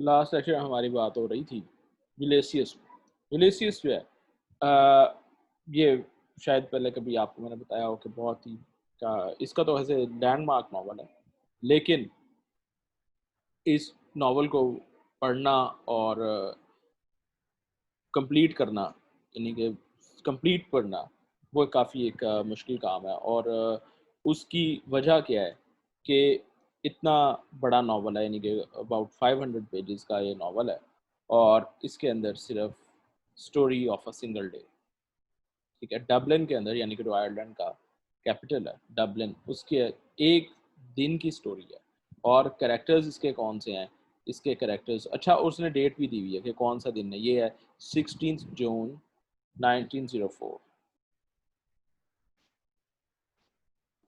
Last lecture में हमारी बात हो रही थी यूलेसियस। यूलेसियस जो है अ, ये शायद पहले कभी आपको मैंने बताया हो कि बहुत ही इसका तो वैसे लैंडमार्क नॉवल है, लेकिन इस नॉवल को पढ़ना और कंप्लीट करना, यानी कि कंप्लीट पढ़ना, वो काफ़ी एक मुश्किल काम है। और उसकी वजह क्या है कि इतना बड़ा नॉवल है, यानी कि अबाउट 500 पेजेस का ये नॉवल है, और इसके अंदर सिर्फ story of a single day, ठीक है, डबलिन के अंदर, यानी कि जो आयरलैंड का कैपिटल है डबलिन, उसके एक दिन की स्टोरी है। और कैरेक्टर्स इसके कौन से हैं, इसके कैरेक्टर्स, अच्छा उसने डेट भी दी हुई है कि कौन सा दिन है, ये है 16 जून 1904।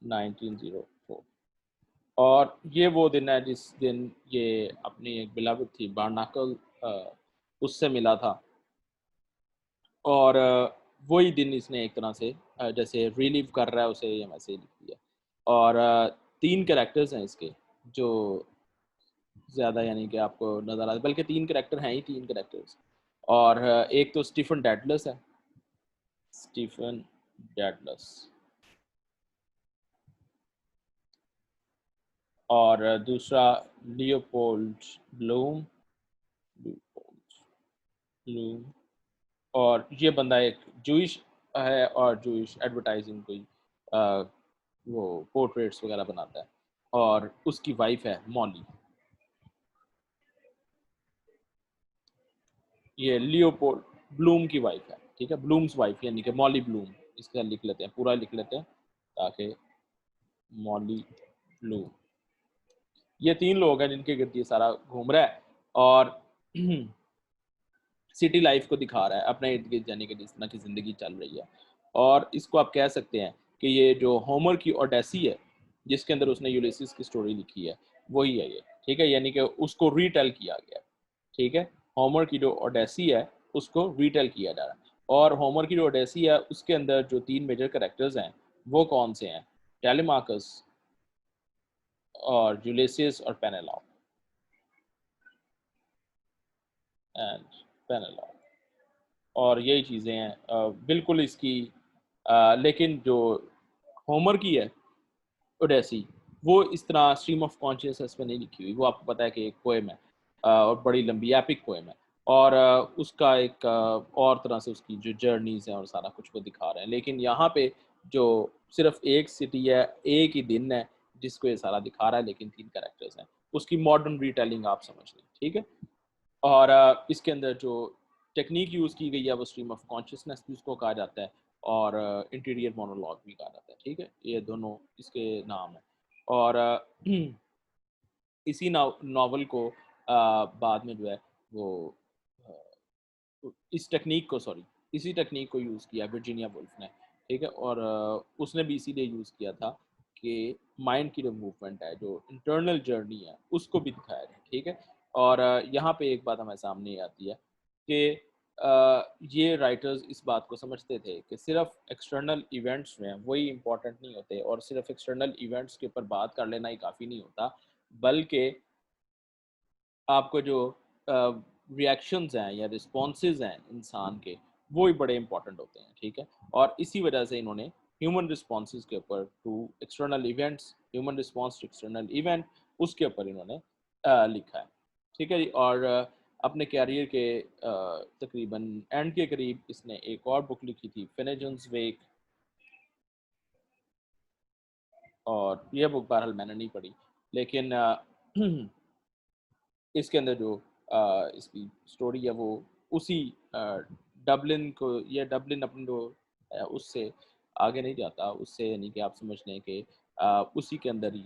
1904, और ये वो दिन है जिस दिन ये अपनी एक बिलावत थी बारनाकल, उससे मिला था। और वही दिन इसने एक तरह से जैसे रिलीव कर रहा है उसे, ये मैसेज लिख दिया। और 3 कैरेक्टर्स हैं इसके जो ज़्यादा, यानी कि आपको नज़र आते, बल्कि 3 कैरेक्टर हैं ही 3 कैरेक्टर्स। और एक तो स्टीफन डैडलस है, स्टीफन डैडलस। और दूसरा लियोपोल्ड ब्लूम, लियोपोल्ड ब्लूम। और ये बंदा एक जूइश है, और जूइश एडवर्टाइजिंग कोई वो पोर्ट्रेट्स वगैरह बनाता है। और उसकी वाइफ है मॉली। ये लियोपोल्ड ब्लूम की वाइफ है, ठीक है, ब्लूम्स वाइफ, यानी कि मॉली ब्लूम, इसका लिख लेते हैं, पूरा लिख लेते हैं ताकि मॉली ब्लूम। ये 3 लोग हैं जिनके गिर्द ये सारा घूम रहा है, और सिटी लाइफ को दिखा रहा है अपने इर्द गिर्द, यानी कि जिस तरह की ज़िंदगी चल रही है। और इसको आप कह सकते हैं कि ये जो होमर की ओडेसी है, जिसके अंदर उसने यूलिसिस की स्टोरी लिखी है, वही है ये, ठीक है, यानी कि उसको रीटेल किया गया, ठीक है। होमर की जो ओडेसी है उसको रीटेल किया जा रहा है। और होमर की जो ओडेसी है उसके अंदर जो 3 मेजर कैरेक्टर्स हैं वो कौन से हैं, टेलेमाकस और यूलिसिस और पेनेलॉप, एंड पेनेलॉप। और यही चीज़ें हैं बिल्कुल इसकी। लेकिन जो होमर की है ओडेसी, वो इस तरह स्ट्रीम ऑफ कॉन्शियसनेस में नहीं लिखी हुई। वो आपको पता है कि एक पोएम है, और बड़ी लंबी एपिक पोएम है। और उसका एक और तरह से उसकी जो जर्नीज़ हैं और सारा कुछ वो दिखा रहे हैं। लेकिन यहाँ पे जो सिर्फ एक सिटी है, एक ही दिन है जिसको ये सारा दिखा रहा है, लेकिन 3 कैरेक्टर्स हैं। उसकी मॉडर्न रीटेलिंग आप समझ लें, ठीक है। और इसके अंदर जो टेक्नीक यूज़ की गई है वो स्ट्रीम ऑफ कॉन्शियसनेस भी उसको कहा जाता है, और इंटीरियर मोनोलॉग भी कहा जाता है, ठीक है। ये दोनों इसके नाम हैं। और इसी नावल को बाद में जो है वो इस टेक्नीक को, सॉरी, इसी टेक्नीक को यूज़ किया वर्जीनिया वुल्फ ने, ठीक है। और उसने भी इसीलिए यूज़ किया था कि माइंड की जो मूवमेंट है, जो इंटरनल जर्नी है, उसको भी दिखाया जाए, ठीक है। और यहाँ पे एक बात हमें सामने आती है कि ये राइटर्स इस बात को समझते थे कि सिर्फ एक्सटर्नल इवेंट्स जो हैं वही इम्पोर्टेंट नहीं होते, और सिर्फ एक्सटर्नल इवेंट्स के ऊपर बात कर लेना ही काफ़ी नहीं होता, बल्कि आपको जो रिएक्शंस हैं या रिस्पॉन्सेज हैं इंसान के, वो ही बड़े इंपॉर्टेंट होते हैं, ठीक है। और इसी वजह से इन्होंने ह्यूमन रिस्पॉन्सेज के ऊपर to external events, human response to external event, उसके ऊपर इन्होंने लिखा है, ठीक है जी। और अपने कैरियर के तकरीबन एंड के करीब इसने एक और बुक लिखी थी, फिनेजन्स वेक। और यह बुक बहरहाल मैंने नहीं पढ़ी, लेकिन इसके अंदर जो इसकी स्टोरी है वो उसी अ, डबलिन को, ये डबलिन अपने जो उससे आगे नहीं जाता, उससे, यानी कि आप समझ लें कि उसी के अंदर ही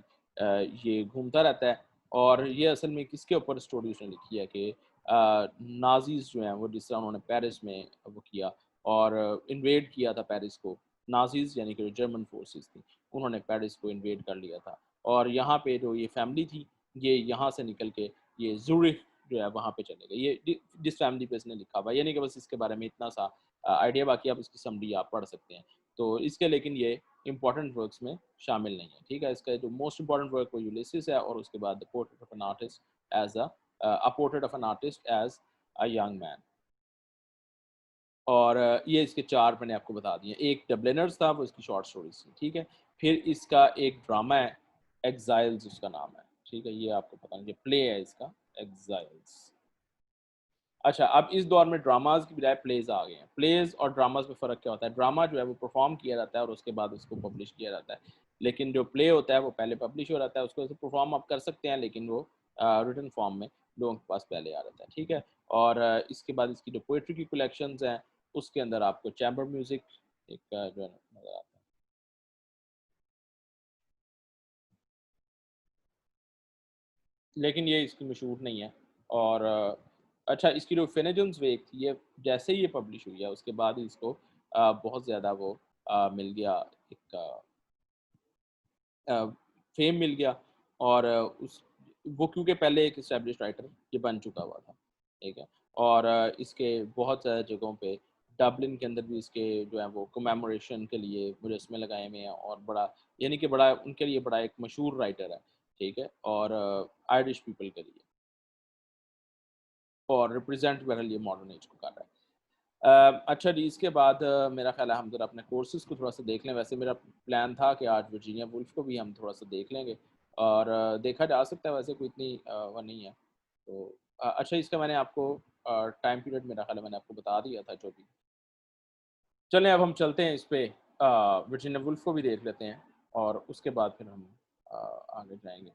ये घूमता रहता है। और ये असल में किसके ऊपर स्टोरी उसने लिखी है कि नाजीज जो हैं वो, जिस तरह उन्होंने पेरिस में वो किया और इन्वेड किया था पेरिस को। नाजीज यानी कि जो जर्मन फोर्सेस थी, उन्होंने पेरिस को इन्वेड कर लिया था। और यहाँ पे जो ये फैमिली थी, ये यहाँ से निकल के ये ज़ुरिख जो है वहाँ पे चले गए। ये जिस फैमिली पे इसने लिखा हुआ है, यानी कि बस इसके बारे में इतना सा आइडिया, बाकी आप इसकी समरी आप पढ़ सकते हैं। तो इसके, लेकिन ये इंपॉर्टेंट वर्क्स में शामिल नहीं है, ठीक है। इसका जो मोस्ट इंपॉर्टेंट वर्क वो यूलिसिस है, और उसके बाद the portrait of an artist as a a portrait of an artist as a young man. और ये इसके 4 मैंने आपको बता दिए। एक डबलिनर्स था, वो इसकी शॉर्ट स्टोरीज़ थी, ठीक है? फिर इसका एक ड्रामा है, एग्ज़ाइल्स उसका नाम है, ठीक है? ये आपको पता नहीं, ये प्ले है इसका, एग्ज़ाइल्स। अच्छा, अब इस दौर में ड्रामाज़ की बजाय प्लेज़ आ गए हैं। प्लेज़ और ड्रामाज़ में फ़र्क क्या होता है? ड्रामा जो है वो परफ़ॉर्म किया जाता है और उसके बाद उसको पब्लिश किया जाता है। लेकिन जो प्ले होता है वो पहले पब्लिश हो जाता है, उसको परफ़ॉर्म आप कर सकते हैं, लेकिन वो रिटन फ़ॉर्म में लोगों के पास पहले आ जाता है, ठीक है? और इसके बाद इसकी जो पोएट्री की कलेक्शंस हैं, उसके अंदर आपको चैम्बर म्यूज़िक एक जो है नज़र आता है। लेकिन ये इसकी मशहूर नहीं है। और अच्छा, इसकी जो फिनेजन्स वेक थी, ये जैसे ही ये पब्लिश हुई है उसके बाद ही इसको बहुत ज़्यादा वो मिल गया, एक फेम मिल गया। और उस वो क्योंकि पहले एक एस्टेब्लिश्ड राइटर ये बन चुका हुआ था, ठीक है? और इसके बहुत सारे जगहों पे डबलिन के अंदर भी इसके जो है वो कमेमोरेशन के लिए मुजस्समे लगाए हुए हैं, और बड़ा, यानी कि बड़ा उनके लिए बड़ा एक मशहूर राइटर है, ठीक है? और आयरिश पीपल के लिए, और रिप्रेजेंट बहरहाल ये मॉडर्न एज को कर रहा है। अच्छा जी, इसके बाद मेरा ख़्याल है हम ज़रा अपने कोर्सेज़ को थोड़ा-सा देख लें। वैसे मेरा प्लान था कि आज वर्जीनिया वुल्फ़ को भी हम थोड़ा-सा देख लेंगे, और देखा जा सकता है, वैसे कोई इतनी वो नहीं है। तो अच्छा, इसका मैंने आपको टाइम पीरियड मेरा ख़्याल है मैंने आपको बता दिया था जो भी। चलें, अब हम चलते हैं इस पे, वर्जीनिया वुल्फ़ को भी देख लेते हैं, और उसके बाद फिर हम अ, आगे जाएँगे।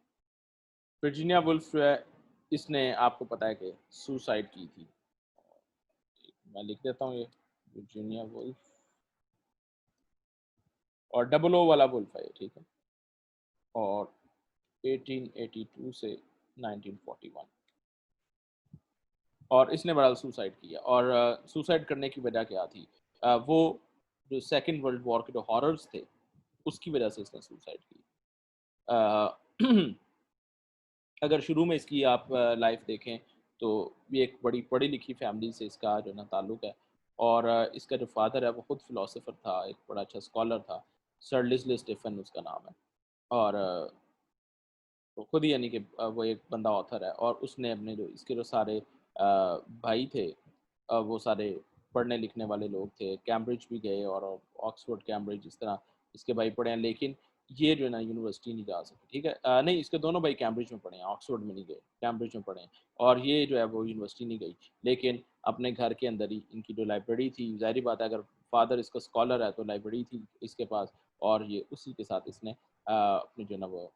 वर्जीनिया वुल्फ़ जो है, इसने आपको पता है कि सुसाइड की थी। मैं लिख देता हूँ ये, वर्जीनिया वुल्फ़, और डबल ओ वाला वुल्फ है ये, ठीक है? और 1882 से 1941, और इसने बहरहाल सुसाइड किया। और सुसाइड करने की वजह क्या थी? वो जो सेकंड वर्ल्ड वॉर के जो हॉरर्स थे, उसकी वजह से इसने सुसाइड की। अ, अगर शुरू में इसकी आप लाइफ देखें, तो ये एक बड़ी पढ़ी लिखी फैमिली से इसका जो है ना ताल्लुक़ है। और इसका जो फादर है वो खुद फ़िलॉसफ़र था, एक बड़ा अच्छा स्कॉलर था, सर लेस्ली स्टीफ़न उसका नाम है। और तो खुद ही, यानी कि वो एक बंदा ऑथर है, और उसने अपने जो इसके जो सारे भाई थे, वो सारे पढ़ने लिखने वाले लोग थे, कैम्ब्रिज भी गए, और ऑक्सफोर्ड, कैम्ब्रिज, इस तरह इसके भाई पढ़े हैं, लेकिन ये जो है ना यूनिवर्सिटी नहीं जा सके, ठीक है? नहीं, इसके दोनों भाई कैम्ब्रिज में पढ़े हैं, ऑक्सफोर्ड में नहीं गए, कैम्ब्रिज में पढ़े हैं। और ये जो है वो यूनिवर्सिटी नहीं गई, लेकिन अपने घर के अंदर ही इनकी जो लाइब्रेरी थी, ज़ाहिर बात है, अगर फादर इसका स्कॉलर है तो लाइब्रेरी थी इसके पास, और ये उसी के साथ इसने अपनी जो है ना वो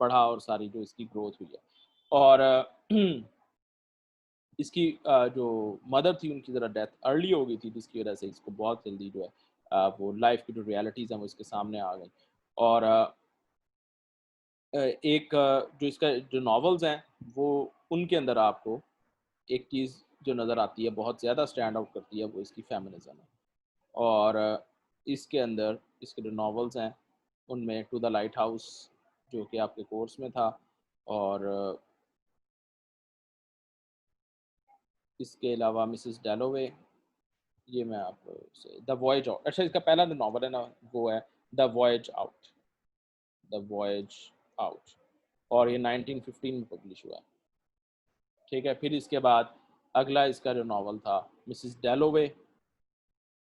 पढ़ा, और सारी जो इसकी ग्रोथ हुई है। और इसकी जो मदर थी, उनकी ज़रा डेथ अर्ली हो गई थी, जिसकी वजह से इसको बहुत जल्दी जो है वो लाइफ की जो रियलिटीज़ हैं वो इसके सामने आ गई। और एक जो इसका जो नॉवेल्स हैं, वो उनके अंदर आपको एक चीज़ जो नज़र आती है, बहुत ज़्यादा स्टैंड आउट करती है, वो इसकी फेमिनिज़्म है। और इसके अंदर इसके जो नॉवेल्स हैं, उनमें टू द लाइट हाउस, जो कि आपके कोर्स में था, और इसके अलावा मिसेस डैलोवे, ये मैं आपको से द वॉयज आउट, अच्छा, इसका पहला जो नॉवल है ना, वो है the voyage out, the voyage out, और ये 1915 में पब्लिश हुआ है, ठीक है? फिर इसके बाद अगला इसका जो नॉवल था, मिसेस डैलोवे।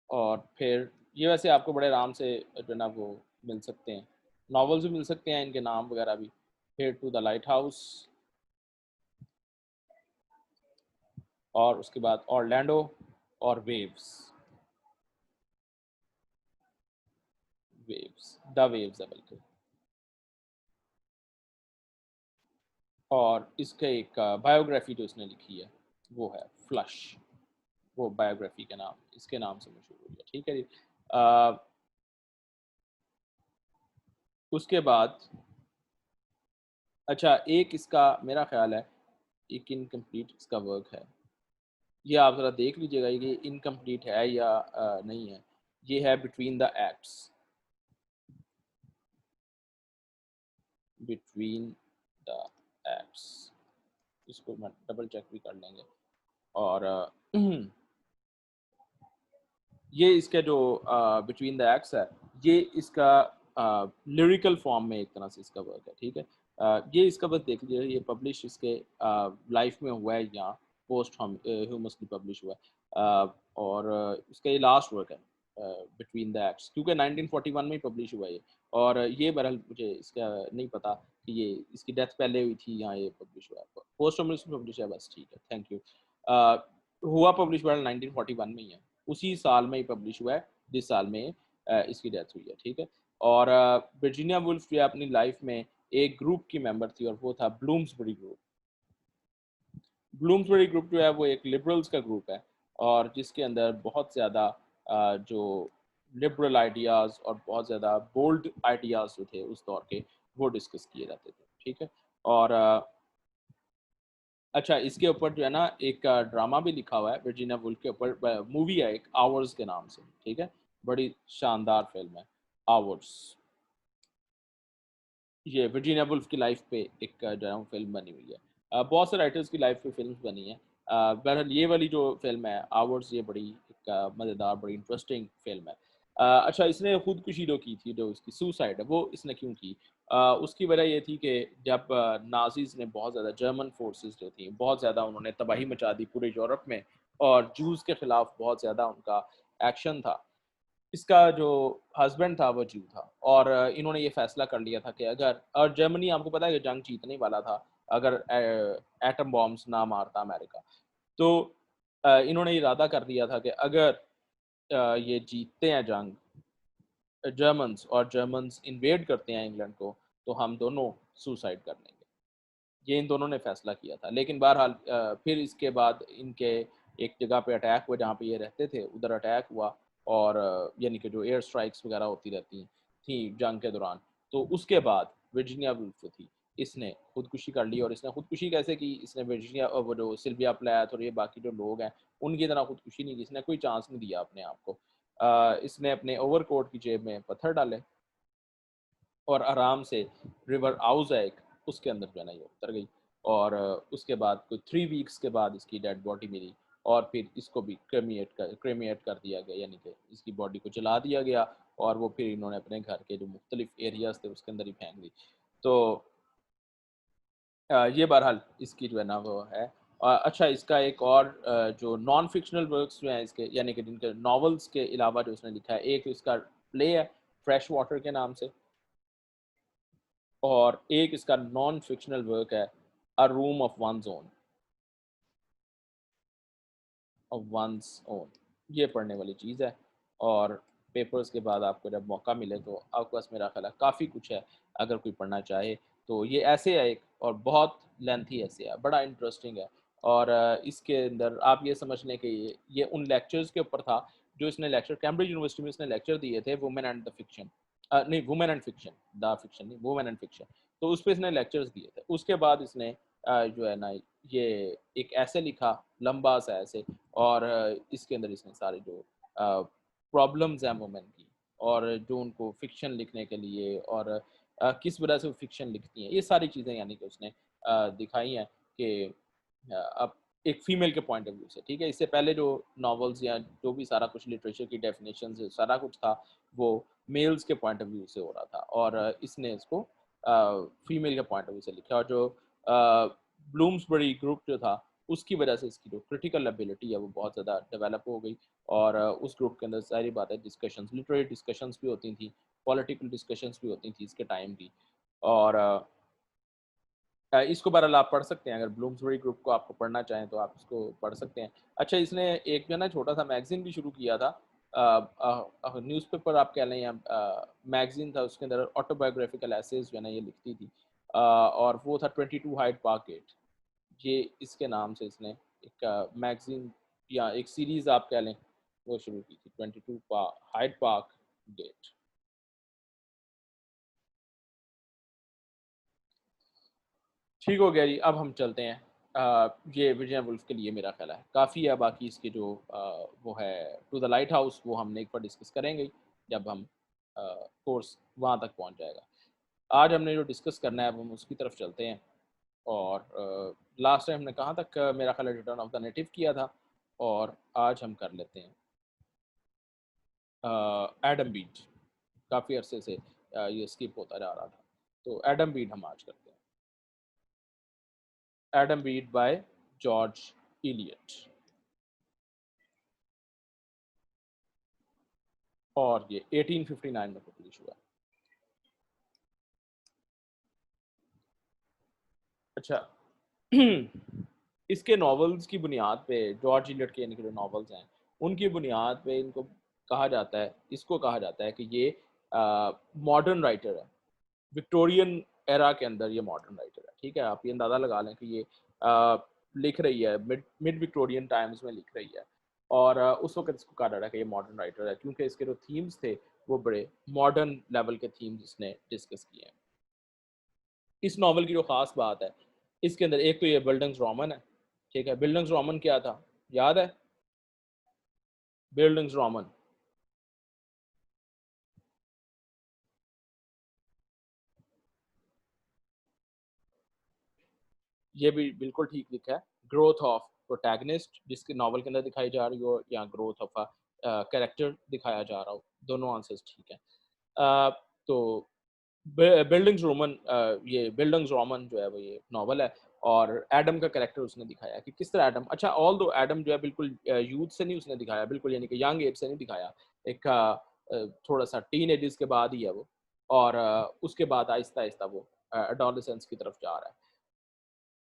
और फिर ये वैसे आपको बड़े आराम से जो है ना वो मिल सकते हैं, नॉवेल्स भी मिल सकते हैं, इनके नाम वगैरह भी। फिर टू द लाइट हाउस, और उसके बाद ऑरलैंडो, और वेव्स, वेव्स, द वेव्स है बल्कि। और इसका एक बायोग्राफी जो इसने लिखी है, वो है फ्लश, वो बायोग्राफी के नाम, इसके नाम से मशहूर हुई है, ठीक है जी? अ, उसके बाद अच्छा, एक इसका मेरा ख्याल है एक इनकम्प्लीट इसका वर्क है, ये आप ज़रा देख लीजिएगा, ये इनकम्प्लीट है या नहीं है। ये है between the acts, between the acts, इसको मैं डबल चेक भी कर लेंगे। और ये इसका जो बिटवीन द एक्ट्स है, ये इसका लिरिकल फॉर्म में एक तरह से इसका वर्क है, ठीक है? ये इसका बस देख लीजिए, ये पब्लिश इसके लाइफ में हुआ है या पोस्ट हम ह्यूमसली पब्लिश हुआ है, और इसका ये लास्ट वर्क है बिटवीन द एक्ट्स, क्योंकि 1941 में ही पब्लिश हुआ है ये। और ये बहरहाल मुझे इसका नहीं पता कि ये इसकी डेथ पहले हुई थी या ये पब्लिश हुआ है, पोस्ट पब्लिश है, बस ठीक है, थैंक यू। हुआ पब्लिश बहरहाल 1941 में ही है, उसी साल में ही पब्लिश हुआ है जिस साल में इसकी डेथ हुई है, ठीक है। और वर्जीनिया वुल्फ जो है अपनी लाइफ में एक ग्रुप की मेंबर थी और वो था ब्लूम्सबरी ग्रुप। ब्लूम्सबरी ग्रुप जो है वो एक लिबरल्स का ग्रुप है, और जिसके अंदर बहुत ज़्यादा जो लिबरल आइडियाज़ और बहुत ज़्यादा बोल्ड आइडियाज़ जो थे उस दौर के, वो डिस्कस किए जाते थे, ठीक है। और अच्छा, इसके ऊपर जो है ना एक ड्रामा भी लिखा हुआ है वर्जीनिया वुल्फ के ऊपर, मूवी है एक आवर्स के नाम से, ठीक है। बड़ी शानदार फिल्म है आवर्स। ये वर्जीनिया वुल्फ की लाइफ पे एक जो है वो फ़िल्म बनी हुई है। बहुत से राइटर्स की लाइफ पे फ़िल्म्स बनी हैं। बहरहाल ये वाली जो फ़िल्म है आवर्स, ये बड़ी एक मज़ेदार, बड़ी इंटरेस्टिंग फ़िल्म है। अच्छा, इसने खुदकुशी जो की थी, जो इसकी सुसाइड है, वो इसने क्यों की? उसकी वजह ये थी कि जब नाज़ीज़ ने बहुत ज़्यादा, जर्मन फ़ोर्सेस जो थी, बहुत ज़्यादा उन्होंने तबाही मचा दी पूरे यूरोप में, और ज्यूज़ के खिलाफ बहुत ज़्यादा उनका एक्शन था। इसका जो हस्बैंड था वो ज्यू था, और इन्होंने ये फैसला कर लिया था कि अगर, और जर्मनी आपको पता है कि जंग जीतने ही वाला था अगर एटम बॉम्ब्स ना मारता अमेरिका। तो इन्होंने इरादा कर लिया था कि अगर ये जीतते हैं जंग जर्मन्स, और जर्मन्स इन्वेड करते हैं इंग्लैंड को, तो हम दोनों सुसाइड कर लेंगे। ये इन दोनों ने फैसला किया था। लेकिन बहरहाल फिर इसके बाद इनके एक जगह पे अटैक हुआ जहाँ पे ये रहते थे, उधर अटैक हुआ, और यानी कि जो एयर स्ट्राइक्स वगैरह होती रहती थी जंग के दौरान। तो उसके बाद वर्जीनिया वुल्फ जो थी, इसने खुदकुशी कर ली। और इसने खुदकुशी कैसे की? इसने वर्जीनिया वो जो सिल्विया प्लैथ और ये बाकी जो लोग हैं, उनकी तरह खुदकुशी नहीं की। इसने कोई चांस नहीं दिया अपने आप को। इसने अपने ओवरकोट की जेब में पत्थर डाले और आराम से रिवर आउज़ है एक, उसके अंदर जो है ना ये उतर गई। और उसके बाद कोई 3 वीक्स के बाद इसकी डेड बॉडी मिली, और फिर इसको भी क्रेमिएट कर दिया गया, यानी कि इसकी बॉडी को जला दिया गया, और वो फिर इन्होंने अपने घर के जो मुख्तलिफ एरियाज़ थे उसके अंदर ही फेंक दी। तो ये बहरहाल इसकी जो है ना वो है। अच्छा, इसका एक और जो नॉन फ़िक्शनल वर्क्स जो हैं इसके, यानी कि जिनके नॉवेल्स के अलावा जो उसने लिखा है, एक इसका प्ले है फ्रेश वाटर के नाम से, और एक इसका नॉन फ़िक्शनल वर्क है अ रूम ऑफ वन्स ओन। ये पढ़ने वाली चीज़ है, और पेपर्स के बाद आपको जब मौका मिले तो आपके पास मेरा ख़्याल है काफ़ी कुछ है, अगर कोई पढ़ना चाहे तो। ये ऐसे है एक, और बहुत लेंथी ऐसे है, बड़ा इंटरेस्टिंग है। और इसके अंदर आप ये समझ लें कि ये उन लेक्चर्स के ऊपर था जो इसने लेक्चर कैम्ब्रिज यूनिवर्सिटी में इसने लेक्चर दिए थे, वुमेन एंड द फिक्शन, नहीं women and fiction, the fiction नहीं, वुमेन एंड फिक्शन। तो उस पे इसने लेक्चर्स दिए थे। उसके बाद इसने जो है ना ये एक ऐसे लिखा, लंबा सा ऐसे, और इसके अंदर इसने सारी जो प्रॉब्लम्स हैं वुमेन की, और जो उनको फ़िक्शन लिखने के लिए, और किस वजह से वो फ़िक्शन लिखती हैं, ये सारी चीज़ें यानी कि उसने दिखाई हैं कि अब एक फ़ीमेल के पॉइंट ऑफ व्यू से, ठीक है? इससे पहले जो नॉवेल्स या जो भी सारा कुछ लिटरेचर की डेफ़िनेशंस सारा कुछ था, वो मेल्स के पॉइंट ऑफ व्यू से हो रहा था, और इसने इसको फ़ीमेल के पॉइंट ऑफ व्यू से लिखा। और जो ब्लूम्सबरी ग्रुप जो था, उसकी वजह से इसकी जो क्रिटिकल एबिलिटी है वो बहुत ज़्यादा डेवलप हो गई। और उस ग्रुप के अंदर ज़ाहिर बात है डिस्कशंस, लिटरेरी डिस्कशंस भी होती थी, पॉलिटिकल डिस्कशंस भी होती थी इसके टाइम की। और इसको बहरहाल आप पढ़ सकते हैं, अगर ब्लूम्सबरी ग्रुप को आपको पढ़ना चाहें तो आप इसको पढ़ सकते हैं। अच्छा, इसने एक जो है ना छोटा-सा मैगज़ीन भी शुरू किया था, न्यूज़पेपर आप कह लें या मैगज़ीन था, उसके अंदर ऑटोबायोग्राफिकल एसेज़ जो है ना ये लिखती थी। और वो था 22 हाइड पार्क गेट। ये इसके नाम से इसने एक मैगज़ीन या एक सीरीज़ आप कह लें, वो शुरू की थी, 22 हाइड पार्क गेट। ठीक हो गया जी, अब हम चलते हैं। ये वर्जीनिया वुल्फ के लिए मेरा ख़्याल है काफ़ी है, बाकी इसके जो वो है टू द लाइट हाउस, वो हमने एक बार डिस्कस करेंगे ही, जब हम कोर्स वहाँ तक पहुँच जाएगा। आज हमने जो डिस्कस करना है अब हम उसकी तरफ चलते हैं। और लास्ट टाइम हमने कहाँ तक मेरा ख़्याल है रिटर्न ऑफ द नेटिव किया था, और आज हम कर लेते हैं एडम बीट। काफ़ी अरसे से ये स्किप होता जा रहा था, तो एडम बीट हम आज करते हैं। Adam Bede by George Eliot. और ये 1859 में पब्लिश हुआ। अच्छा इसके नॉवेल्स की बुनियाद पे, जॉर्ज इलियट के यानी कि जो नॉवेल्स हैं उनकी बुनियाद पे इनको कहा जाता है, इसको कहा जाता है कि ये मॉडर्न राइटर है, विक्टोरियन एरा के अंदर ये मॉडर्न राइटर है। ठीक है, आप ये अंदाज़ा लगा लें कि ये लिख रही है मिड विक्टोरियन टाइम्स में लिख रही है, और उस वक्त इसको कहा जाता है कि ये मॉडर्न राइटर है, क्योंकि इसके जो थीम्स थे वो बड़े मॉडर्न लेवल के थीम्स इसने डिस्कस किए हैं। इस नावल की जो ख़ास बात है, इसके अंदर एक तो ये बिल्डिंग्स रोमन है। ठीक है, बिल्डिंग्स रोमन क्या था, याद है? बिल्डिंग्स रोमन, ये भी बिल्कुल ठीक लिखा है। ग्रोथ ऑफ प्रोटैगनिस्ट जिसके नावल के अंदर दिखाई जा रही हो, या ग्रोथ ऑफ अ कैरेक्टर दिखाया जा रहा हो, दोनों आंसर्स ठीक है। तो बिल्डिंग्स रोमन, ये बिल्डिंग्स रोमन जो है वो ये नावल है, और एडम का कैरेक्टर उसने दिखाया कि किस तरह एडम, अच्छा ऑल दो एडम जो है बिल्कुल यूथ से नहीं उसने दिखाया, बिल्कुल यानी कि यंग एज से नहीं दिखाया, एक थोड़ा सा टीन एजेस के बाद ही है वो, और उसके बाद आहिस्ता आहिस्ता वो एडोलेसेंस की तरफ जा रहा है।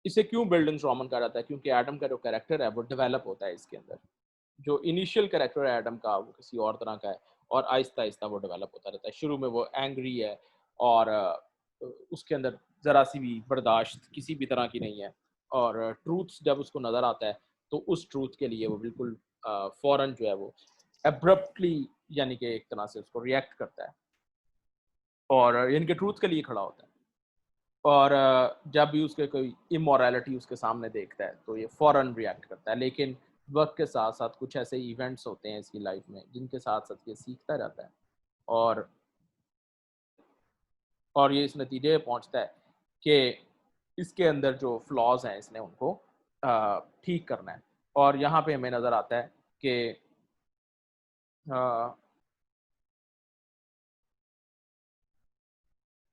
इसे क्यों बिल्डिंग्स रोमन कहा जाता है, क्योंकि एडम का जो कैरेक्टर है वो डेवलप होता है इसके अंदर। जो इनिशियल कैरेक्टर है एडम का वो किसी और तरह का है, और आहिस्ता आहिस्ता वो डेवलप होता रहता है। शुरू में वो एंग्री है, और उसके अंदर ज़रा सी भी बर्दाश्त किसी भी तरह की नहीं है, और ट्रूथ्स जब उसको नज़र आता है तो उस ट्रूथ के लिए वो बिल्कुल फ़ौरन जो है वो एब्रप्टली, यानी कि एक तरह से उसको रिएक्ट करता है, और यानी कि ट्रूथ के लिए खड़ा होता है। और जब भी उसके कोई इमोरलिटी उसके सामने देखता है तो ये फ़ौरन रिएक्ट करता है, लेकिन वक्त के साथ साथ कुछ ऐसे इवेंट्स होते हैं इसकी लाइफ में जिनके साथ साथ ये सीखता जाता है, और ये इस नतीजे पे पहुंचता है कि इसके अंदर जो फ्लॉज हैं इसने उनको ठीक करना है। और यहाँ पे हमें नज़र आता है कि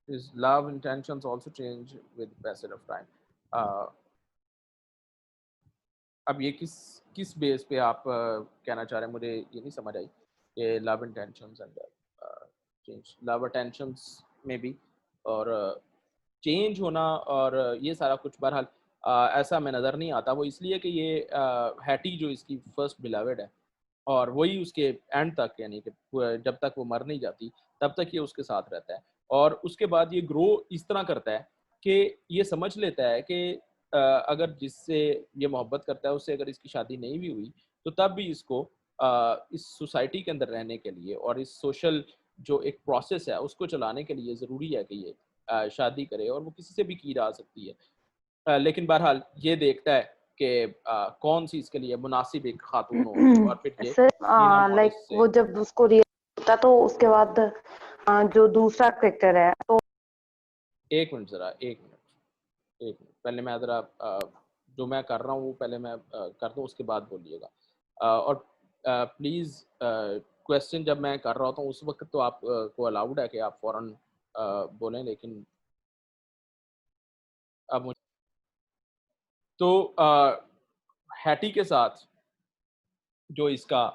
his love intentions also change with passage of time। अब ये किस किस बेस पे आप कहना चाह रहे हैं, मुझे ये नहीं समझ आई कि love intentions and change, love attentions में भी, और चेंज होना, और ये सारा कुछ बहरहाल ऐसा हमें नज़र नहीं आता। वो इसलिए कि ये हैटी जो इसकी फर्स्ट बिलवेड है, और वही उसके एंड तक, यानी कि जब तक वो मर नहीं जाती तब तक ये उसके साथ रहता है, और उसके बाद ये ग्रो इस तरह करता है कि ये समझ लेता है कि अगर जिससे ये मोहब्बत करता है उससे अगर इसकी शादी नहीं भी हुई तो तब भी इसको इस सोसाइटी के अंदर रहने के लिए और इस सोशल जो एक प्रोसेस है उसको चलाने के लिए ज़रूरी है कि ये शादी करे, और वो किसी से भी की जा सकती है। लेकिन बहरहाल ये देखता है कि कौन सी इसके लिए मुनासिब एक खातून होगी, और फिर ये सर टीना लाइक मॉरिस से। वो जब उसको रियल होता तो उसके बाद जो दूसरा कैरेक्टर है तो एक मिनट ज़रा, एक मिनट पहले मैं ज़रा जो मैं कर रहा हूँ वो पहले मैं कर दूँ, उसके बाद बोलिएगा। और प्लीज़ क्वेश्चन जब मैं कर रहा होता हूँ उस वक्त तो आप को अलाउड है कि आप फ़ौरन बोलें, लेकिन अब मुझे तो हैटी के साथ जो इसका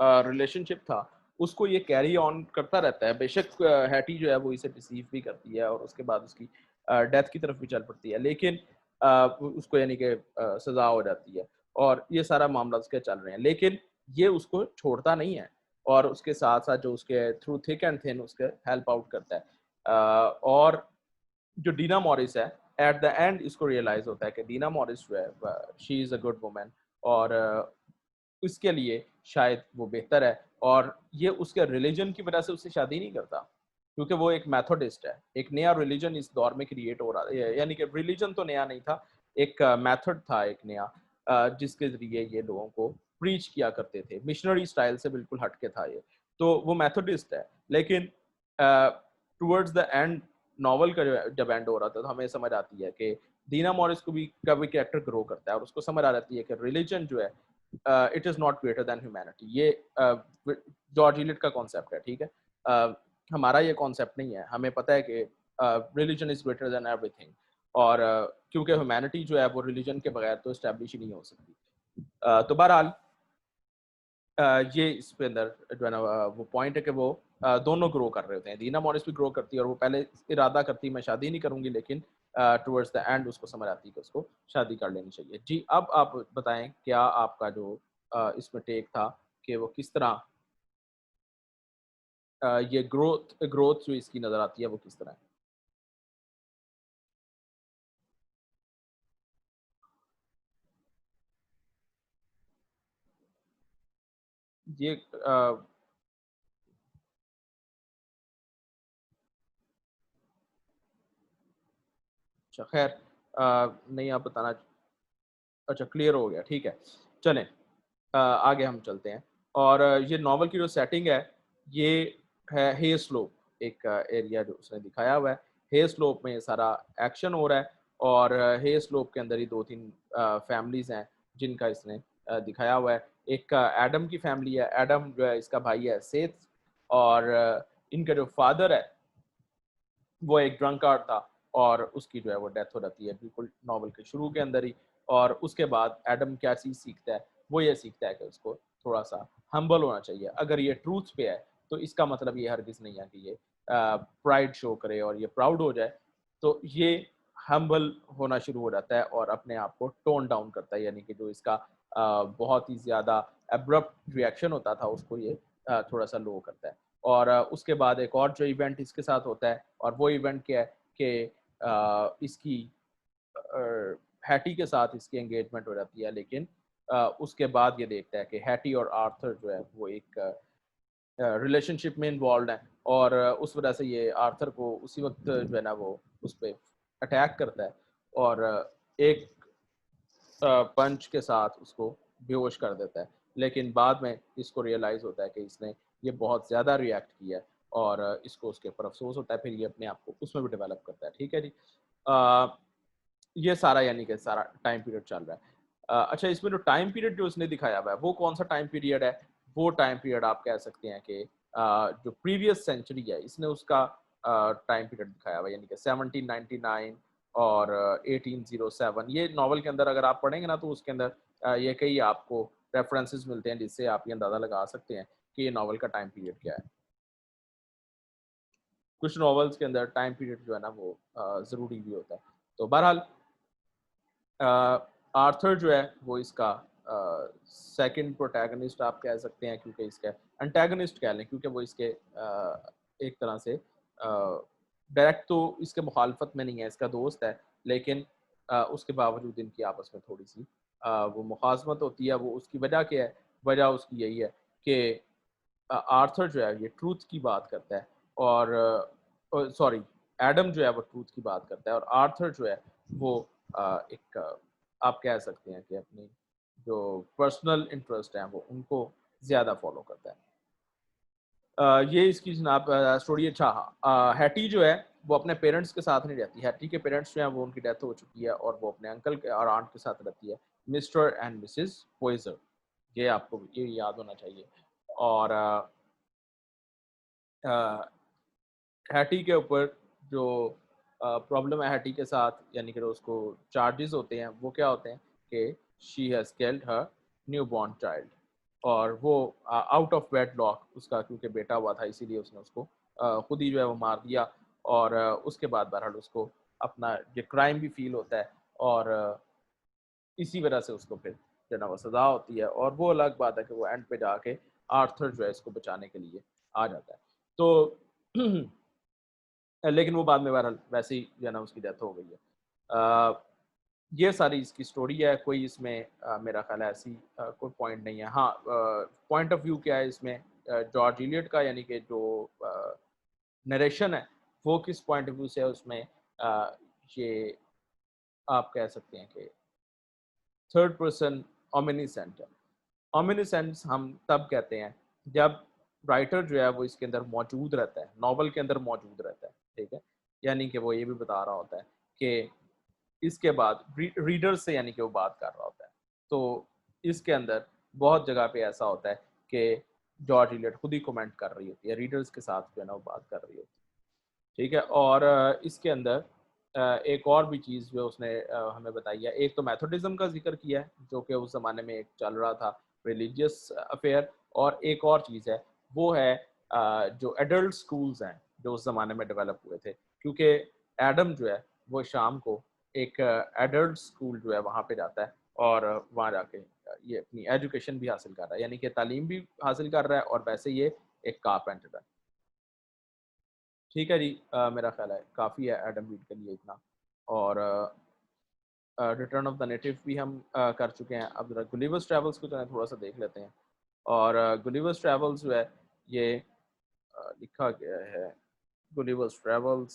रिलेशनशिप था उसको ये कैरी ऑन करता रहता है। बेशक हैटी जो है वो इसे रिसीव भी करती है और उसके बाद उसकी डेथ की तरफ भी चल पड़ती है, लेकिन उसको यानी कि सज़ा हो जाती है, और ये सारा मामला उसके चल रहे हैं, लेकिन ये उसको छोड़ता नहीं है, और उसके साथ साथ जो उसके थ्रू थिक एंड थिन उसके हेल्प आउट करता है। और जो डीना मॉरिस है, एट द एंड इसको रियलाइज होता है कि डीना मॉरिस जो है she is a good woman, और इसके लिए शायद वो बेहतर है, और ये उसके रिलीजन की वजह से उससे शादी नहीं करता, क्योंकि वो एक मेथोडिस्ट है। एक नया रिलीजन इस दौर में क्रिएट हो रहा है, यानी कि रिलीजन तो नया नहीं था, एक मेथड था एक नया, जिसके ज़रिए ये लोगों को प्रीच किया करते थे। मिशनरी स्टाइल से बिल्कुल हट के था ये, तो वो मेथोडिस्ट है। लेकिन टूवर्ड्स द एंड नॉवल का जब एंड हो रहा था तो हमें समझ आती है कि दीना मॉरिस को भी का भी कैरेक्टर ग्रो करता है, और उसको समझ आ जाती है कि रिलीजन जो है it is not greater than humanity. ये जॉर्ज इलियट का कॉन्सेप्ट है, ठीक है। हमारा ये कॉन्सेप्ट नहीं है। हमें पता है कि religion is greater than everything, और क्योंकि ह्यूमैनिटी जो है वो रिलीजन के बगैर तो इस्टेब्लिश ही नहीं हो सकती। तो बहरहाल ये इस पे अंदर जो है ना वो पॉइंट है कि वो दोनों ग्रो कर रहे होते हैं। दीना मॉरिस भी ग्रो करती है और वो पहले इरादा करती है मैं शादी नहीं करूंगी, लेकिन टुवर्ड्स द एंड उसको समझ आती है कि उसको शादी कर लेनी चाहिए। जी अब आप बताएं क्या आपका जो इसमें टेक था कि वो किस तरह ये ग्रोथ ग्रोथ जो इसकी नज़र आती है वो किस तरह है? ये अच्छा खैर नहीं आप बताना। अच्छा क्लियर हो गया, ठीक है। चलें आगे हम चलते हैं। और ये नावल की जो सेटिंग है ये है हे स्लोप, एक एरिया जो उसने दिखाया हुआ है। हे स्लोप में ये सारा एक्शन हो रहा है और हे स्लोप के अंदर ही दो तीन फैमिलीज हैं जिनका इसने दिखाया हुआ है। एक एडम की फैमिली है। एडम जो है इसका भाई है सेथ, और इनका जो फादर है वो एक ड्रंकार्ड था और उसकी जो है वो डेथ हो जाती है बिल्कुल नॉवल के शुरू के अंदर ही। और उसके बाद एडम क्या चीज़ सीखता है, वो ये सीखता है कि उसको थोड़ा सा हम्बल होना चाहिए। अगर ये ट्रूथ पे है तो इसका मतलब ये हरगिज़ नहीं है कि ये प्राइड शो करे और ये प्राउड हो जाए। तो ये हम्बल होना शुरू हो जाता है और अपने आप को टोन डाउन करता है, यानी कि जो इसका बहुत ही ज़्यादा एब्रप्ट रिएक्शन होता था उसको ये थोड़ा सा लो करता है। और उसके बाद एक और जो इवेंट इसके साथ होता है और वो इवेंट क्या है कि इसकी हैटी के साथ इसकी एंगेजमेंट हो जाती है, लेकिन उसके बाद ये देखता है कि हैटी और आर्थर जो है वो एक रिलेशनशिप में इन्वॉल्व है और उस वजह से ये आर्थर को उसी वक्त जो है ना वो उस पर अटैक करता है और एक पंच के साथ उसको बेहोश कर देता है। लेकिन बाद में इसको रियलाइज़ होता है कि इसने ये बहुत ज़्यादा रिएक्ट किया है और इसको उसके ऊपर अफसोस होता है। फिर ये अपने आप को उसमें भी डेवलप करता है। ठीक है जी। ये सारा यानी कि सारा टाइम पीरियड चल रहा है। अच्छा इसमें जो टाइम पीरियड जो उसने दिखाया हुआ है वो कौन सा टाइम पीरियड है? वो टाइम पीरियड आप कह सकते हैं कि जो प्रीवियस सेंचुरी है इसने उसका टाइम पीरियड दिखाया हुआ है, यानी कि 1799 और 1807। ये नॉवल के अंदर अगर आप पढ़ेंगे ना तो उसके अंदर ये कई आपको रेफरेंसेस मिलते हैं जिससे आप ये अंदाज़ा लगा सकते हैं कि ये नॉवल का टाइम पीरियड क्या है। कुछ नॉवेल्स के अंदर टाइम पीरियड जो है ना वो ज़रूरी भी होता है। तो बहरहाल आर्थर जो है वो इसका सेकंड प्रोटैगनिस्ट आप कह सकते हैं, क्योंकि इसका एंटैगनिस्ट कह लें, क्योंकि वो इसके एक तरह से डायरेक्ट तो इसके मुखालफत में नहीं है, इसका दोस्त है, लेकिन उसके बावजूद इनकी आपस में थोड़ी सी वो मुखासमत होती है। वो उसकी वजह क्या है? वजह उसकी यही है कि आर्थर जो है ये ट्रूथ की बात करता है और सॉरी एडम जो है वो ट्रूथ की बात करता है और आर्थर जो है वो एक आप कह सकते हैं कि अपनी जो पर्सनल इंटरेस्ट हैं वो उनको ज़्यादा फॉलो करता है। ये इसकी जनाब स्टोरी। अच्छा हाँ, हैटी जो है वो अपने पेरेंट्स के साथ नहीं रहती। हैटी के पेरेंट्स जो हैं वो उनकी डेथ हो चुकी है और वो अपने अंकल के और आंट के साथ रहती है, मिस्टर एंड मिसेस पोइजर। ये आपको ये याद होना चाहिए। और हैटी के ऊपर जो प्रॉब्लम है हैटी के साथ, यानी कि जो उसको चार्जेस होते हैं वो क्या होते हैं कि she has killed her new born child. और वो आउट ऑफ वेडलॉक उसका क्योंकि बेटा हुआ था इसीलिए उसने उसको खुद ही जो है वो मार दिया। और उसके बाद बहरहाल उसको अपना ये क्राइम भी फील होता है और इसी वजह से उसको फिर जो है ना वो सज़ा होती है। और वो अलग बात है कि वो एंड पे जाके आर्थर जो है इसको बचाने के लिए आ जाता है। तो लेकिन वो बाद में बहरहाल वैसे ही जो है ना उसकी डेथ हो गई है। ये सारी इसकी स्टोरी है। कोई इसमें मेरा ख्याल है ऐसी कोई पॉइंट नहीं है। हाँ पॉइंट ऑफ व्यू क्या है इसमें जॉर्ज इलियट का, यानी कि जो नरेशन है वो किस पॉइंट ऑफ व्यू से है उसमें ये आप कह सकते हैं कि थर्ड पर्सन ओमिनिसेंट है। ओमिनिसेंस हम तब कहते हैं जब राइटर जो है वो इसके अंदर मौजूद रहता है, नॉवल के अंदर मौजूद रहता है। ठीक है, यानी कि वो ये भी बता रहा होता है कि इसके बाद रीडर से यानी कि वो बात कर रहा होता है। तो इसके अंदर बहुत जगह पे ऐसा होता है कि जॉर्ज इलियट खुद ही कमेंट कर रही होती है, रीडर्स के साथ जो है ना वो बात कर रही होती है। ठीक है, और इसके अंदर एक और भी चीज़ जो उसने हमें बताई है, एक तो मेथोडिज्म का जिक्र किया है जो कि उस ज़माने में एक चल रहा था रिलीजियस अफेयर, और एक और चीज़ है वो है जो एडल्ट स्कूल्स हैं जो उस ज़माने में डेवलप हुए थे, क्योंकि एडम जो है वो शाम को एक एडल्ट स्कूल जो है वहाँ पे जाता है और वहाँ जाके ये अपनी एजुकेशन भी हासिल कर रहा है, यानी कि तालीम भी हासिल कर रहा है और वैसे ये एक कारपेंटर है। ठीक है जी, मेरा ख्याल है काफ़ी है एडम रीड के लिए इतना। और रिटर्न ऑफ द नेटिव भी हम कर चुके हैं। अब ज़रा गुलिवर्स ट्रैवल्स को जो है थोड़ा सा देख लेते हैं। और गुलिवर्स ट्रैवल्स जो है ये लिखा गया है Gulliver's Travels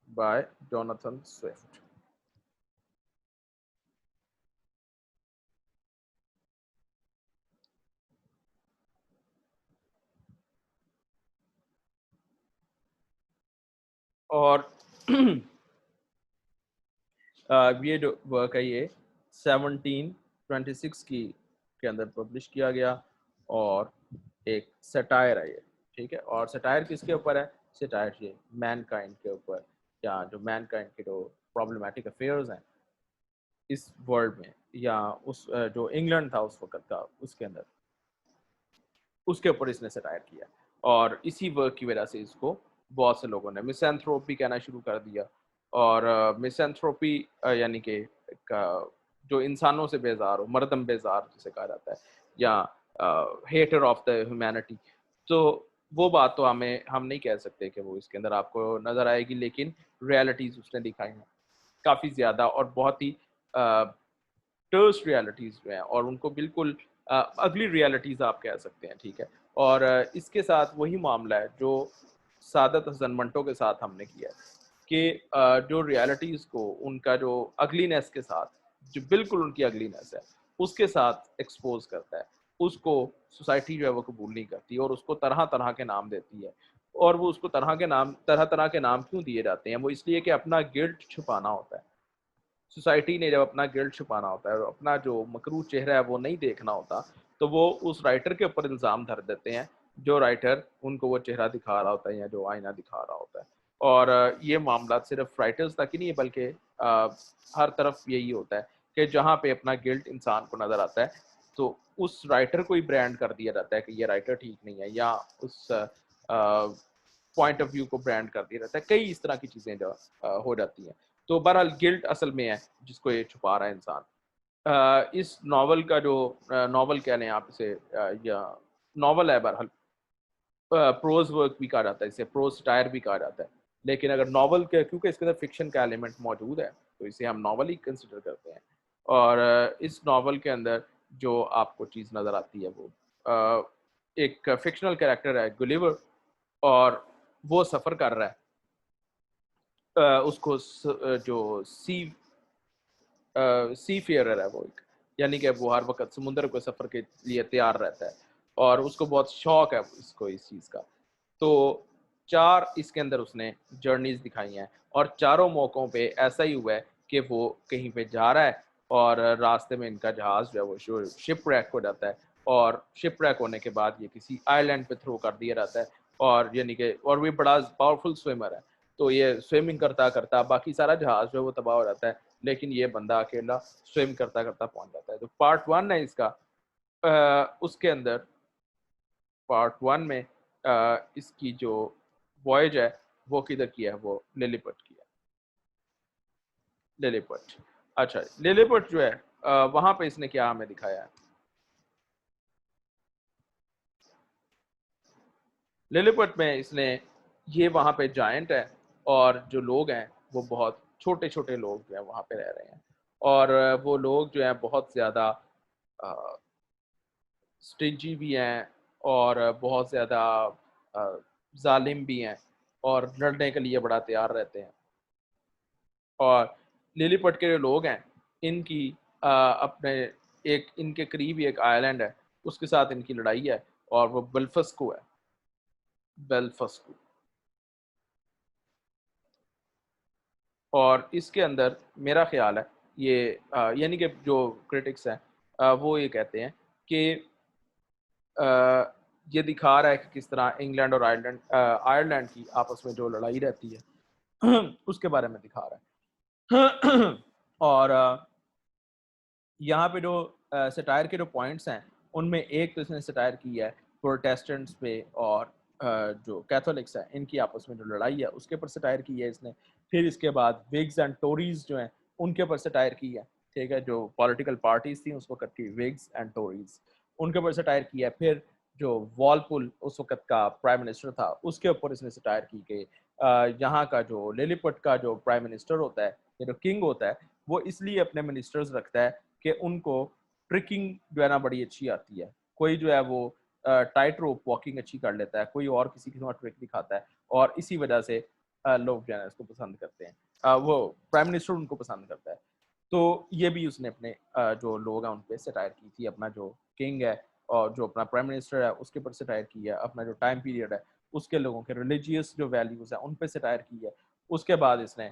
by Jonathan Swift. और ये जो वर्क है ये 1726 की के अंदर पब्लिश किया गया, और एक सटायर है ये। ठीक है, और सटायर किसके ऊपर है? सटायर ये मैनकाइंड के ऊपर, या जो मैनकाइंड के जो प्रॉब्लमेटिक अफेयर्स हैं इस वर्ल्ड में, या उस जो इंग्लैंड था उस वक्त का उसके अंदर, उसके ऊपर इसने सटायर किया। और इसी वर्क की वजह से इसको बहुत से लोगों ने मिसैंथ्रोपी कहना शुरू कर दिया। और मिसैंथ्रोपी यानी कि जो इंसानों से बेजार हो, मर्दम बेजार जिसे कहा जाता है, या हेटर ऑफ द ह्यूमैनिटी। तो वो बात तो हम नहीं कह सकते कि वो इसके अंदर आपको नज़र आएगी, लेकिन रियलिटीज़ उसने दिखाई हैं काफ़ी ज़्यादा, और बहुत ही टर्स रियलिटीज़ जो हैं, और उनको बिल्कुल अगली रियलिटीज़ आप कह सकते हैं। ठीक है, और इसके साथ वही मामला है जो सादत हसन मंटो के साथ हमने किया है कि जो रियलिटीज़ को उनका जो अगलीनेस के साथ, जो बिल्कुल उनकी अगलीनेस है उसके साथ एक्सपोज करता है, उसको सोसाइटी जो है वो कबूल नहीं करती और उसको तरह तरह के नाम देती है। और वो उसको तरह तरह के नाम क्यों दिए जाते हैं? वो इसलिए कि अपना गिल्ट छुपाना होता है। सोसाइटी ने जब अपना गिल्ट छुपाना होता है और अपना जो मकरूह चेहरा है वो नहीं देखना होता, तो वो उस राइटर के ऊपर इल्ज़ाम धर देते हैं, जो राइटर उनको वो चेहरा दिखा रहा होता है या जो आईना दिखा रहा होता है। और ये मामला सिर्फ राइटर्स तक ही नहीं है, बल्कि हर तरफ यही होता है कि जहाँ पे अपना गिल्ट इंसान को नज़र आता है, तो उस राइटर को ही ब्रांड कर दिया जाता है कि ये राइटर ठीक नहीं है, या उस पॉइंट ऑफ व्यू को ब्रांड कर दिया जाता है। कई इस तरह की चीज़ें जो हो जाती हैं। तो बहरहाल गिल्ट असल में है जिसको ये छुपा रहा है इंसान। इस नावल का जो नावल कह लें आप इसे, या नावल है बहरहाल, प्रोज वर्क भी कहा जाता है, इसे प्रोज स्टायर भी कहा जाता है। लेकिन अगर नावल के, क्योंकि इसके अंदर फिक्शन का एलिमेंट मौजूद है, तो इसे हम नावल ही कंसिडर करते हैं। और इस नावल के अंदर जो आपको चीज़ नज़र आती है वो एक फिक्शनल कैरेक्टर है गुलिवर, और वो सफ़र कर रहा है। उसको जो सी फेयरर है वो एक, यानी कि वो हर वक्त समुद्र के सफ़र के लिए तैयार रहता है, और उसको बहुत शौक है इसको इस चीज़ का। तो 4 इसके अंदर उसने जर्नीज़ दिखाई हैं, और चारों मौक़ों पे ऐसा ही हुआ है कि वो कहीं पे जा रहा है और रास्ते में इनका जहाज़ जो है वो शिपव्रेक हो जाता है, और शिपव्रेक होने के बाद ये किसी आइलैंड पे थ्रो कर दिया जाता है। और यानी कि और वो बड़ा पावरफुल स्विमर है, तो ये स्विमिंग करता-करता बाकी सारा जहाज़ जो है वो तबाह हो जाता है, लेकिन ये बंदा अकेला स्विम करता-करता पहुँच जाता है। तो पार्ट 1 है इसका। उसके अंदर पार्ट 1 में इसकी जो वॉयज है वो किधर की है? वो लिलीपट की है। लिलीपट। अच्छा, लिलीपट जो है वहाँ पे इसने क्या हमें दिखाया है? लिलीपट में इसने, ये वहाँ पे जायंट है, और जो लोग हैं वो बहुत छोटे-छोटे लोग जो हैं वहाँ पे रह रहे हैं। और वो लोग जो हैं बहुत ज़्यादा अ, स्टिंजी भी हैं, और बहुत ज़्यादा ज़ालिम भी हैं, और लड़ने के लिए बड़ा तैयार रहते हैं। और लिलीपट के जो लोग हैं, इनकी अपने एक इनके करीब ही एक आइलैंड है, उसके साथ इनकी लड़ाई है, और वो बेल्फास्को है, बेल्फास्को। और इसके अंदर मेरा ख़्याल है ये यानी कि जो क्रिटिक्स हैं वो ये कहते हैं कि ये दिखा रहा है कि किस तरह इंग्लैंड और आयरलैंड की आपस में जो लड़ाई रहती है उसके बारे में दिखा रहा है। और यहाँ पे जो सटायर के जो पॉइंट्स हैं उनमें एक तो इसने सटायर की है प्रोटेस्टेंट्स पे और जो कैथोलिक्स हैं इनकी आपस में जो लड़ाई है उसके ऊपर सटायर की है इसने। फिर इसके बाद विग्स एंड टोरीज जो हैं उनके ऊपर सटायर की है, ठीक है, जो पॉलिटिकल पार्टीज थी उस वक्त की विग्स एंड टोरीज, उनके ऊपर सटायर की है। फिर जो वॉलपुल उस वक्त का प्राइम मिनिस्टर था उसके ऊपर इसने सटायर की कि यहाँ का जो लिलीपुट का जो प्राइम मिनिस्टर होता है या जो किंग होता है वो इसलिए अपने मिनिस्टर्स रखता है कि उनको ट्रिकिंग जो है ना बड़ी अच्छी आती है। कोई जो है वो टाइट रोप वॉकिंग अच्छी कर लेता है, कोई और किसी के साथ ट्रिक दिखाता है और इसी वजह से लोग जो है इसको पसंद करते हैं, वो प्राइम मिनिस्टर उनको पसंद करता है। तो ये भी उसने अपने जो लोग हैं उन पर सटायर की थी, अपना जो किंग है और जो अपना प्राइम मिनिस्टर है उसके ऊपर सटायर की है, अपना जो टाइम पीरियड है उसके लोगों के रिलीजियस जो वैल्यूज़ हैं उन पर सटायर की है। उसके बाद इसने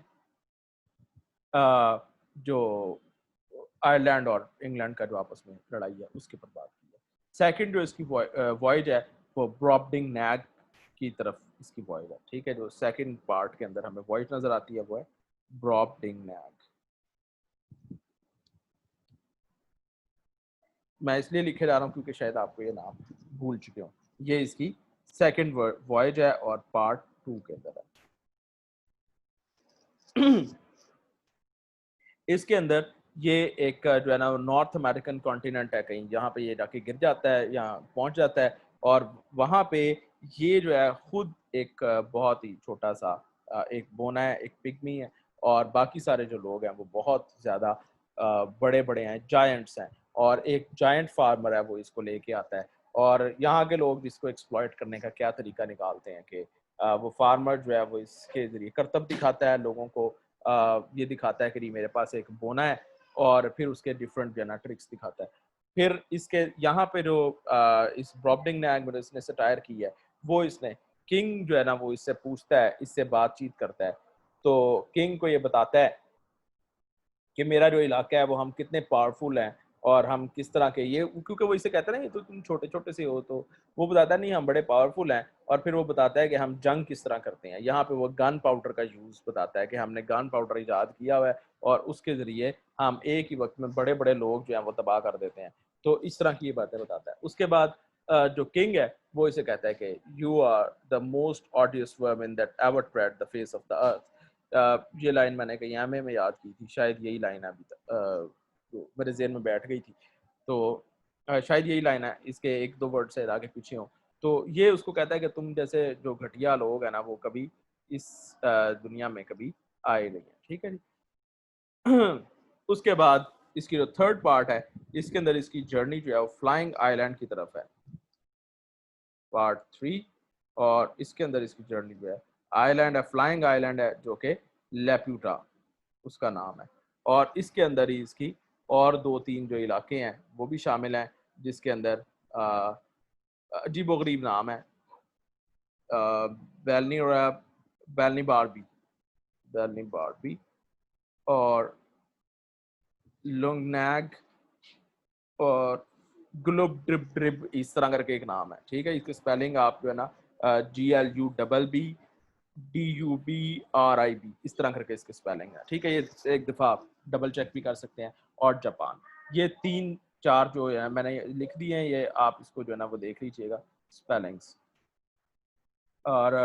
जो आयरलैंड और इंग्लैंड का जो आपस में लड़ाई है उसके ऊपर बात की है। सेकंड जो इसकी वॉयज है वो ब्रॉबडिंग नैग की तरफ इसकी वॉयज है, ठीक है। जो सेकंड पार्ट के अंदर हमें वॉयज नजर आती है वो है ब्रॉबडिंग नैग। मैं इसलिए लिखे जा रहा हूँ क्योंकि शायद आपको ये नाम भूल चुके हो। ये इसकी सेकंड वॉयज है और पार्ट 2 के अंदर है। इसके अंदर ये एक जो है ना नॉर्थ अमेरिकन कॉन्टिनेंट है, कहीं जहाँ पे ये जाके गिर जाता है, यहाँ पहुँच जाता है और वहाँ पे ये जो है खुद एक बहुत ही छोटा सा एक बोना है, एक पिग्मी है और बाकी सारे जो लोग हैं वो बहुत ज़्यादा बड़े बड़े हैं, जायंट्स हैं और एक जायंट फार्मर है वो इसको लेके आता है। और यहाँ के लोग जिसको एक्सप्लॉइट करने का क्या तरीका निकालते हैं कि वो फार्मर जो है वो इसके ज़रिए करतब दिखाता है लोगों को, ये दिखाता है कि मेरे पास एक बोना है और फिर उसके डिफरेंट जो है ना ट्रिक्स दिखाता है। फिर इसके यहाँ पे जो इस ब्रॉबडिंग ने इसने सटायर की है वो इसने किंग जो है ना वो इससे पूछता है, इससे बातचीत करता है। तो किंग को ये बताता है कि मेरा जो इलाका है वो हम कितने पावरफुल हैं और हम किस तरह के ये, क्योंकि वो इसे कहता है ना ये तो तुम छोटे छोटे से हो, तो वो बताता है नहीं हम बड़े पावरफुल हैं। और फिर वो बताता है कि हम जंग किस तरह करते हैं, यहाँ पे वो गन पाउडर का यूज़ बताता है कि हमने गन पाउडर ईजाद किया हुआ है और उसके ज़रिए हम एक ही वक्त में बड़े बड़े लोग जो हैं वो तबाह कर देते हैं। तो इस तरह की ये बातें बताता है। उसके बाद जो किंग है वो इसे कहता है कि you are the most odious worm that ever tread the face of the earth. ये लाइन मैंने कहीं एमए में याद की थी, शायद यही लाइन अभी तक जो मेरे जेहन में बैठ गई थी। तो शायद यही लाइन है, इसके एक दो वर्ड से आगे पीछे हो। तो ये उसको कहता है कि तुम जैसे जो घटिया लोग हैं ना वो कभी इस दुनिया में कभी आए नहीं है, ठीक है जी। उसके बाद इसकी जो थर्ड पार्ट है इसके अंदर इसकी जर्नी जो है वो फ्लाइंग आइलैंड की तरफ है, पार्ट 3। और इसके अंदर इसकी जर्नी जो है आइलैंड है, फ्लाइंग आइलैंड है जो कि लेप्यूटा उसका नाम है। और इसके अंदर ही इसकी और दो तीन जो इलाके हैं वो भी शामिल हैं जिसके अंदर अजीबोगरीब नाम है, बैलनी और बैलनी बारबी, बैलनी बारबी और लुंगनैग और ग्लोब ड्रिप ड्रिप, इस तरह करके एक नाम है, ठीक है। इसकी स्पेलिंग आप जो है ना GLUBBDUBRIB इस तरह करके इसकी स्पेलिंग है, ठीक है। ये एक दफ़ा आप डबल चेक भी कर सकते हैं। और जापान, ये तीन चार जो है मैंने लिख दिए हैं, ये आप इसको जो है ना वो देख लीजिएगा स्पेलिंग्स। और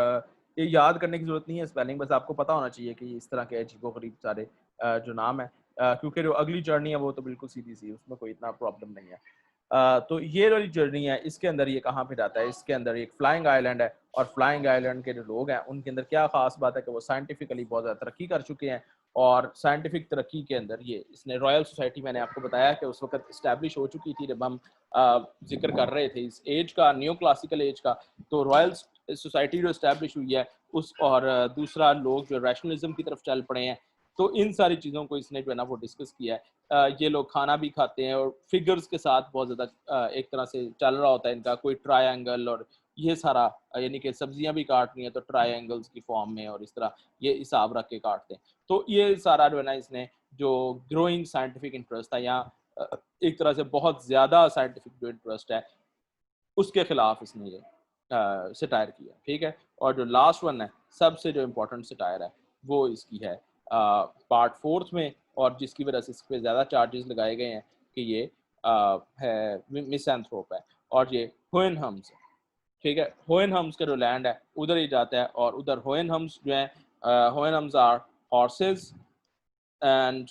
ये याद करने की ज़रूरत नहीं है स्पेलिंग, बस आपको पता होना चाहिए कि इस तरह के अजीबो-गरीब सारे जो नाम है, क्योंकि जो अगली जर्नी है वो तो बिल्कुल सीधी-सी, उसमें कोई इतना प्रॉब्लम नहीं है। तो ये वाली जर्नी है, इसके अंदर ये कहाँ पे जाता है, इसके अंदर एक फ्लाइंग आइलैंड है और फ्लाइंग आइलैंड के जो लोग हैं उनके अंदर क्या ख़ास बात है कि वो साइंटिफिकली बहुत ज़्यादा तरक्की कर चुके हैं। और साइंटिफिक तरक्की के अंदर ये इसने रॉयल सोसाइटी, मैंने आपको बताया कि उस वक़्त इस्टेब्लिश हो चुकी थी जब हम ज़िक्र कर रहे थे इस एज का, न्यू क्लासिकल एज का। तो रॉयल सोसाइटी जो इस्टेब्लिश हुई है उस, और दूसरा लोग जो रैशनलिज्म की तरफ चल पड़े हैं। तो इन सारी चीज़ों को इसने जो है ना वो डिस्कस किया है। ये लोग खाना भी खाते हैं और फिगर्स के साथ बहुत ज़्यादा एक तरह से चल रहा होता है इनका, कोई ट्रायंगल और ये सारा, यानी कि सब्जियां भी काटनी है तो ट्रायंगल्स की फॉर्म में और इस तरह ये हिसाब रख के काटते हैं। तो ये सारा जो है ना इसने जो ग्रोइंग साइंटिफिक इंटरेस्ट था यहाँ, एक तरह से बहुत ज़्यादा साइंटिफिक जो इंटरेस्ट है उसके खिलाफ इसने ये सटायर किया, ठीक है। और जो लास्ट वन है, सबसे जो इम्पोर्टेंट सटायर है, वो इसकी है पार्ट फोर्थ में, और जिसकी वजह से इस पर ज़्यादा चार्जेस लगाए गए हैं कि ये है मिसएंथ्रोप है, और ये होएन हम्स है, ठीक है। होएन हम्स का जो लैंड है उधर ही जाता है, और उधर होएन हम्स जो है, Houyhnhnms are horses and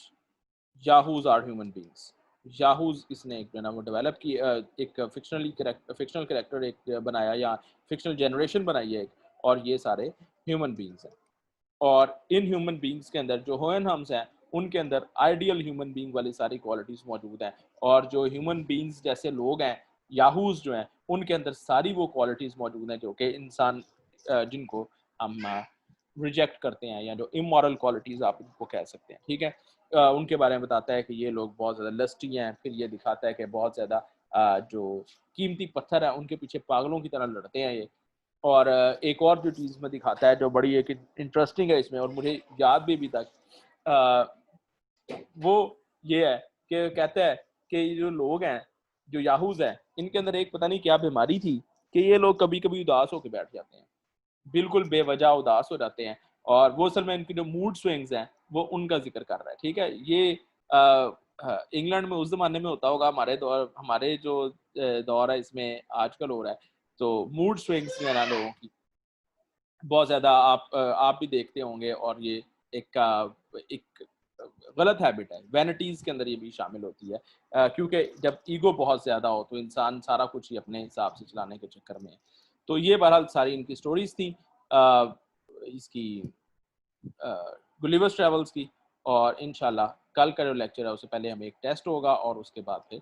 Yahoos are human beings. Yahoos इसने एक जो है ना वो डेवलप की, एक फिक्शनल कैरेक्टर एक बनाया, या फिक्शनल जनरेशन बनाई है एक, और ये सारे ह्यूमन बींग्स हैं। और इन ह्यूमन बींग्स के अंदर जो होएन हम्स हैं, उनके अंदर आइडियल ह्यूमन बींग वाली सारी क्वालिटीज़ मौजूद हैं, और जो ह्यूमन बींग्स जैसे लोग हैं, याहूज जो हैं, उनके अंदर सारी वो क्वालिटीज़ मौजूद हैं जो कि इंसान जिनको हम रिजेक्ट करते हैं, या जो इमोरल क्वालिटीज़ आप इनको कह सकते हैं, ठीक है। उनके बारे में बताता है कि ये लोग बहुत ज़्यादा लस्टी हैं, फिर ये दिखाता है कि बहुत ज़्यादा जो कीमती पत्थर है उनके पीछे पागलों की तरह लड़ते हैं ये। और एक और जो चीज़ में दिखाता है जो बड़ी एक इंटरेस्टिंग है इसमें, और मुझे याद भी अभी तक, वो ये है कि कहता है कि ये जो लोग हैं, जो याहूज हैं, इनके अंदर एक पता नहीं क्या बीमारी थी कि ये लोग कभी कभी उदास होकर बैठ जाते हैं, बिल्कुल बेवजह उदास हो जाते हैं, और वो असल में इनकी जो मूड स्विंग्स हैं वो उनका जिक्र कर रहा है, ठीक है। ये इंग्लैंड में उस जमाने में होता होगा, हमारे जो दौर है इसमें आजकल हो रहा है। तो मूड स्विंग्स जो है ना लोगों की, बहुत ज़्यादा आप भी देखते होंगे, और ये एक गलत हैबिट है, वैनिटीज़ के अंदर ये भी शामिल होती है, क्योंकि जब ईगो बहुत ज़्यादा हो तो इंसान सारा कुछ ही अपने हिसाब से चलाने के चक्कर में है। तो ये बहरहाल सारी इनकी स्टोरीज़ थी इसकी गुलिवर्स ट्रैवल्स की। और इंशाल्लाह कल का जो लेक्चर है उससे पहले हमें एक टेस्ट होगा, और उसके बाद फिर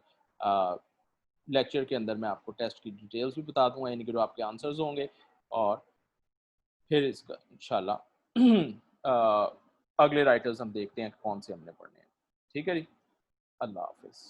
लेक्चर के अंदर मैं आपको टेस्ट की डिटेल्स भी बता दूंगा, यानी कि जो आपके आंसर्स होंगे, और फिर इसका इंशाल्लाह अगले राइटर्स हम देखते हैं कौन से हमने पढ़ने हैं। ठीक है जी, अल्लाह हाफिज़।